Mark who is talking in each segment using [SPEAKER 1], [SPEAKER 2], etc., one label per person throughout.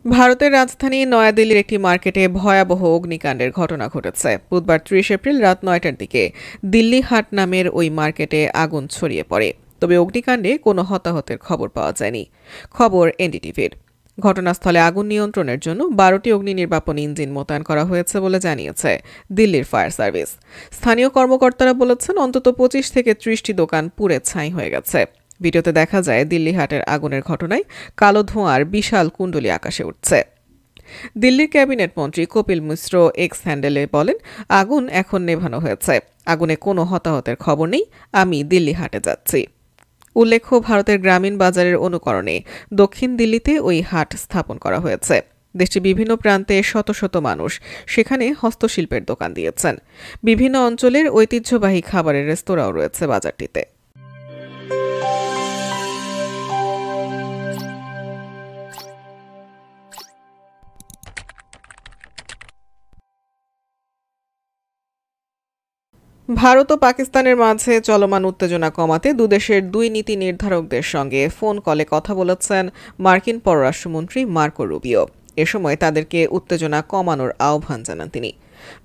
[SPEAKER 1] ভারতের রাজধানী নয়াদিল্লির একটি মার্কেটে ভয়াবহ অগ্নিকাণ্ডের ঘটনা ঘটেছে। বুধবার ৩০ এপ্রিল রাত ৯টার দিকে দিল্লি হাট নামের ওই মার্কেটে আগুন ছড়িয়ে পড়ে। তবে অগ্নিকাণ্ডে কোনো হতাহতের খবর পাওয়া যায়নি। খবর এনডিটিভির। ঘটনাস্থলে আগুন নিয়ন্ত্রণের জন্য ১২টি অগ্নি নির্বাপন ইঞ্জিন মোতায়েন করা হয়েছে বলে জানিয়েছে দিল্লির ফায়ার সার্ভিস। স্থানীয় কর্মকর্তারা বলেছেন অন্তত ২৫ থেকে ৩০টি দোকান পুড়ে ছাই হয়ে গেছে। ভিডিওতে দেখা যায় দিল্লি হাটের আগুনের ঘটনায় কালো ধোঁয়ার বিশাল কুণ্ডলী আকাশে উঠছে। দিল্লির ক্যাবিনেট মন্ত্রী কপিল মিশ্র এক্স হ্যান্ডেলে বলেন, আগুন এখন নেভানো হয়েছে, আগুনে কোনো হতাহতের খবর নেই, আমি দিল্লি হাটে যাচ্ছি। উল্লেখ্য, ভারতের গ্রামীণ বাজারের অনুকরণে দক্ষিণ দিল্লিতে ওই হাট স্থাপন করা হয়েছে। দেশটির বিভিন্ন প্রান্তে শত শত মানুষ সেখানে হস্তশিল্পের দোকান দিয়েছেন। বিভিন্ন অঞ্চলের ঐতিহ্যবাহী খাবারের রেস্তোরাঁও রয়েছে বাজারটিতে। ভারত ও পাকিস্তানের মাঝে চলমান উত্তেজনা কমাতে দুদেশের দুই নীতি নির্ধারকদের সঙ্গে ফোন কলে কথা বলেছেন মার্কিন পররাষ্ট্রমন্ত্রী মার্কো রুবিও। এ সময় তাদেরকে উত্তেজনা কমানোর আহ্বান জানান তিনি।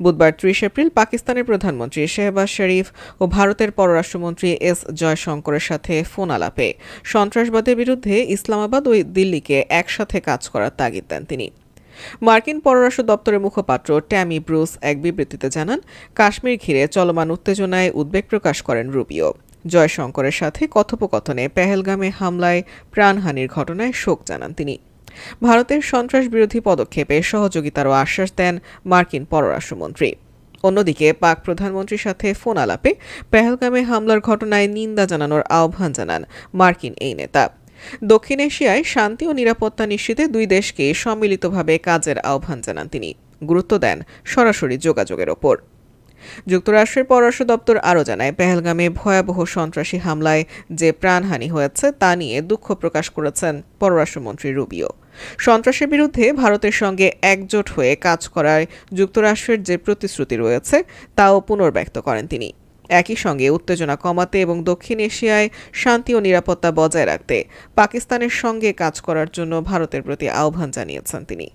[SPEAKER 1] বুধবার ৩০ এপ্রিল পাকিস্তানের প্রধানমন্ত্রী শেহবাজ শরীফ ও ভারতের পররাষ্ট্রমন্ত্রী এস জয়শঙ্করের সাথে ফোন আলাপে সন্ত্রাসবাদের বিরুদ্ধে ইসলামাবাদ ও দিল্লিকে একসাথে কাজ করার তাগিদ দেন তিনি। মার্কিন পররাষ্ট্র দপ্তরের মুখপাত্র ট্যামি ব্রুস এক বিবৃতিতে জানান, কাশ্মীর ঘিরে চলমান উত্তেজনায় উদ্বেগ প্রকাশ করেন রুবিও। জয়শঙ্করের সাথে কথোপকথনে পেহেলগামে হামলায় প্রাণহানির ঘটনায় শোক জানান তিনি। ভারতের সন্ত্রাস বিরোধী পদক্ষেপে সহযোগিতারও আশ্বাস দেন মার্কিন পররাষ্ট্রমন্ত্রী। অন্যদিকে পাক প্রধানমন্ত্রীর সাথে ফোন আলাপে পেহেলগামে হামলার ঘটনায় নিন্দা জানানোর আহ্বান জানান মার্কিন এই নেতা। দক্ষিণ এশিয়ায় শান্তি ও নিরাপত্তা নিশ্চিতে দুই দেশকে সম্মিলিতভাবে কাজের আহ্বান জানান তিনি। গুরুত্ব দেন সরাসরি যোগাযোগের ওপর। যুক্তরাষ্ট্রের পররাষ্ট্র দপ্তর আরও জানায়, পেহেলগামে ভয়াবহ সন্ত্রাসী হামলায় যে প্রাণহানি হয়েছে তা নিয়ে দুঃখ প্রকাশ করেছেন পররাষ্ট্রমন্ত্রী রুবিও। সন্ত্রাসের বিরুদ্ধে ভারতের সঙ্গে একজোট হয়ে কাজ করায় যুক্তরাষ্ট্রের যে প্রতিশ্রুতি রয়েছে তাও পুনর্ব্যক্ত করেন তিনি। একই সঙ্গে উত্তেজনা কমাতে এবং দক্ষিণ এশিয়ায় শান্তি ও নিরাপত্তা বজায় রাখতে পাকিস্তানের সঙ্গে কাজ করার জন্য ভারতের প্রতি আহ্বান জানিয়েছেন তিনি।